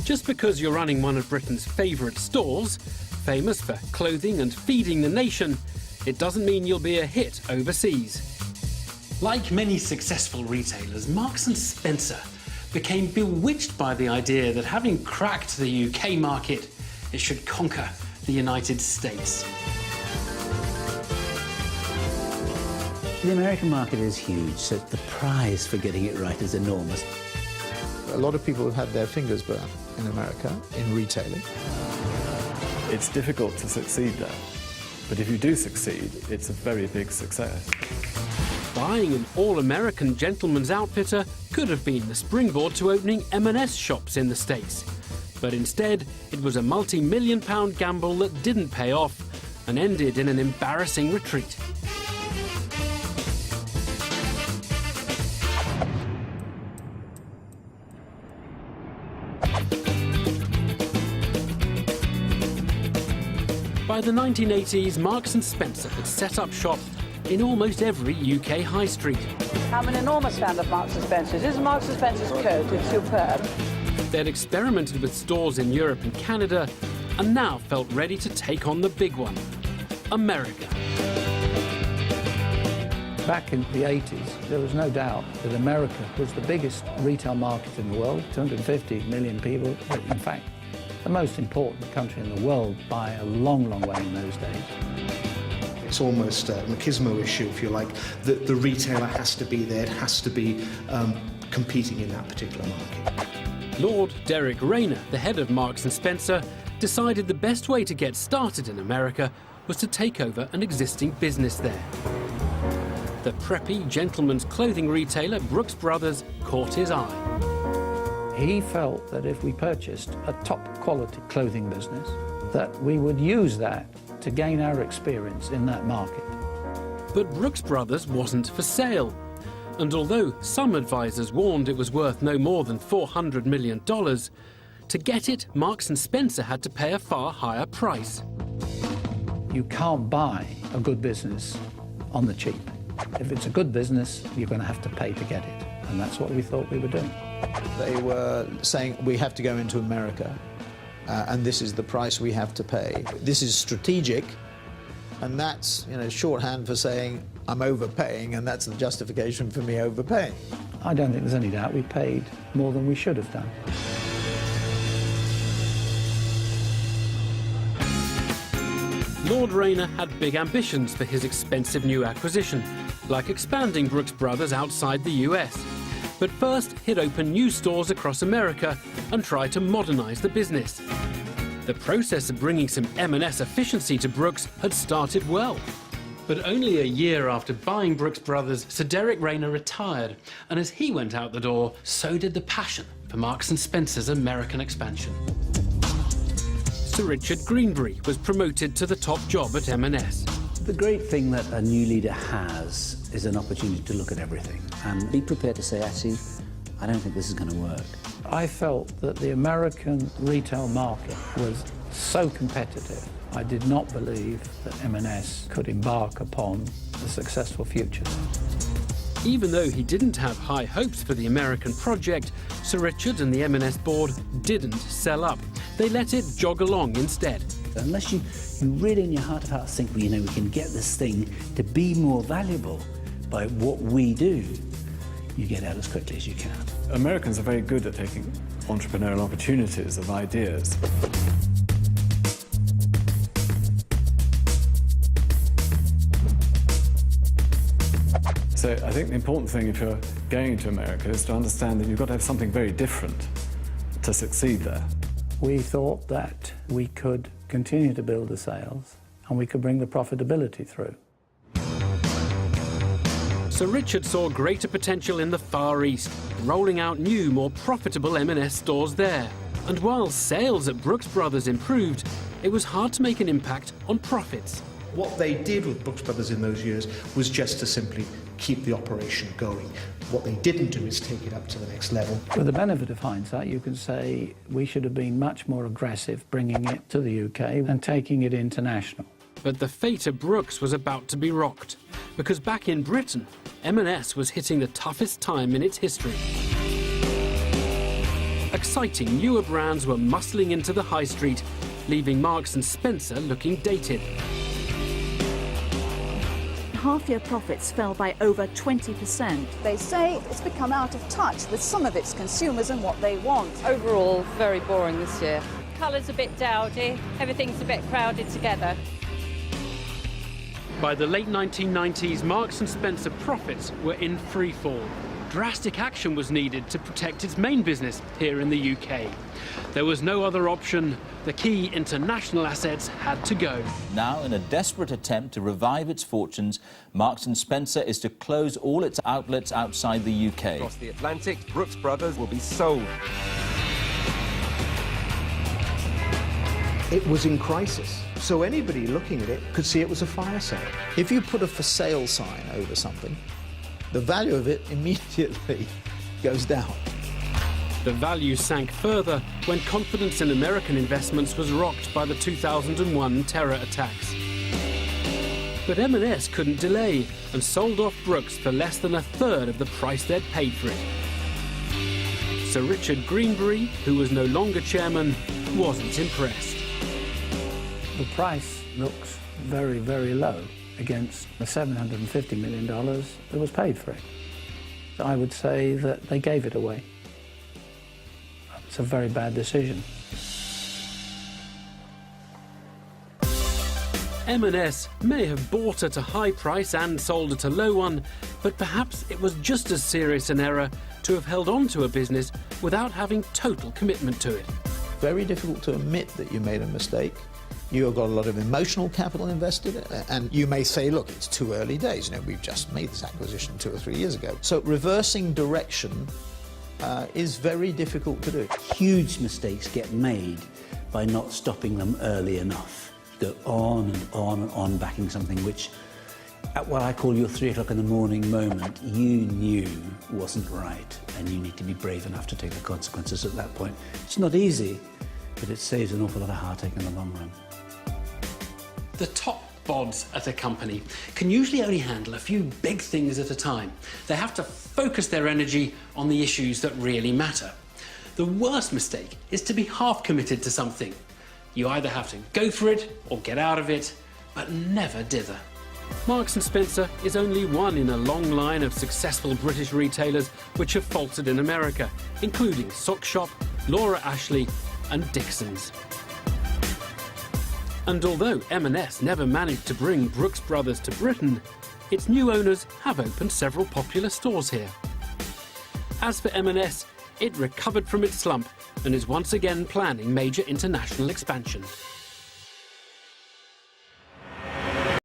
Just because you're running one of Britain's favourite stores, famous for clothing and feeding the nation, it doesn't mean you'll be a hit overseas. Like many successful retailers, Marks & Spencer became bewitched by the idea that having cracked the UK market, it should conquer the United States. The American market is huge, so the prize for getting it right is enormous. A lot of people have had their fingers burnt in America in retailing. It's difficult to succeed there, but if you do succeed, it's a very big success. Buying an all-American gentleman's outfitter could have been the springboard to opening M&S shops in the States. But instead, it was a multi-million-pound gamble that didn't pay off and ended in an embarrassing retreat. By the 1980s, Marks & Spencer had set up shop in almost every UK high street. I'm an enormous fan of Marks & Spencer's. This is Marks & Spencer's coat. It's superb. They'd experimented with stores in Europe and Canada and now felt ready to take on the big one, America. Back in the 80s, there was no doubt that America was the biggest retail market in the world, 250 million people. In fact, the most important country in the world by a long, long way in those days. It's almost a machismo issue, if you like. The retailer has to be there, it has to be competing in that particular market. Lord Derek Rayner, the head of Marks & Spencer, decided the best way to get started in America was to take over an existing business there. The preppy gentleman's clothing retailer Brooks Brothers caught his eye. He felt that if we purchased a top-quality clothing business, that we would use that to gain our experience in that market. But Brooks Brothers wasn't for sale. And although some advisors warned it was worth no more than $400 million, to get it, Marks & Spencer had to pay a far higher price. You can't buy a good business on the cheap. If it's a good business, you're going to have to pay to get it. And that's what we thought we were doing. They were saying, we have to go into America, and this is the price we have to pay. This is strategic, and that's, shorthand for saying, I'm overpaying, and that's the justification for me overpaying. I don't think there's any doubt we paid more than we should have done. Lord Rayner had big ambitions for his expensive new acquisition, like expanding Brooks Brothers outside the US. But first, he'd open new stores across America and try to modernize the business. The process of bringing some M&S efficiency to Brooks had started well. But only a year after buying Brooks Brothers, Sir Derek Rayner retired, and as he went out the door, so did the passion for Marks & Spencer's American expansion. Sir Richard Greenbury was promoted to the top job at M&S. The great thing that a new leader has is an opportunity to look at everything and be prepared to say, actually, I don't think this is going to work. I felt that the American retail market was so competitive, I did not believe that M&S could embark upon a successful future. Even though he didn't have high hopes for the American project, Sir Richard and the M&S board didn't sell up. They let it jog along instead. Unless you really in your heart of hearts think, well, we can get this thing to be more valuable by what we do, you get out as quickly as you can. Americans are very good at taking entrepreneurial opportunities of ideas. So I think the important thing if you're going to America is to understand that you've got to have something very different to succeed there. We thought that we could continue to build the sales and we could bring the profitability through. Sir Richard saw greater potential in the Far East, rolling out new, more profitable M&S stores there. And while sales at Brooks Brothers improved, it was hard to make an impact on profits. What they did with Brooks Brothers in those years was just to simply keep the operation going. What they didn't do is take it up to the next level. With the benefit of hindsight, you can say we should have been much more aggressive bringing it to the UK and taking it international. But the fate of Brooks was about to be rocked, because back in Britain, M&S was hitting the toughest time in its history. exciting newer brands were muscling into the high street, leaving Marks and Spencer looking dated. Half-year profits fell by over 20%. They say it's become out of touch with some of its consumers and what they want. Overall, very boring this year. Colour's a bit dowdy, everything's a bit crowded together. By the late 1990s, Marks and Spencer profits were in free fall. Drastic action was needed to protect its main business here in the UK. There was no other option. The key international assets had to go. Now, in a desperate attempt to revive its fortunes, Marks and Spencer is to close all its outlets outside the UK. Across the Atlantic, Brooks Brothers will be sold. It was in crisis, so anybody looking at it could see it was a fire sale. If you put a for sale sign over something, the value of it immediately goes down. The value sank further when confidence in American investments was rocked by the 2001 terror attacks. But M&S couldn't delay and sold off Brooks for less than a third of the price they'd paid for it. Sir Richard Greenbury, who was no longer chairman, wasn't impressed. The price looks very, very low against the $750 million that was paid for it. So I would say that they gave it away. It's a very bad decision. M&S may have bought at a high price and sold at a low one, but perhaps it was just as serious an error to have held on to a business without having total commitment to it. Very difficult to admit that you made a mistake. You've got a lot of emotional capital invested, and you may say, look, it's too early days. You know, we've just made this acquisition 2 or 3 years ago. So reversing direction is very difficult to do. Huge mistakes get made by not stopping them early enough. Go on and on and on backing something which, at what I call your 3 o'clock in the morning moment, you knew wasn't right, and you need to be brave enough to take the consequences at that point. It's not easy, but it saves an awful lot of heartache in the long run. The top bods at a company can usually only handle a few big things at a time. They have to focus their energy on the issues that really matter. The worst mistake is to be half committed to something. You either have to go for it or get out of it, but never dither. Marks and Spencer is only one in a long line of successful British retailers which have faltered in America, including Sock Shop, Laura Ashley and Dixon's. And although M&S never managed to bring Brooks Brothers to Britain, its new owners have opened several popular stores here. As for M&S, it recovered from its slump and is once again planning major international expansion.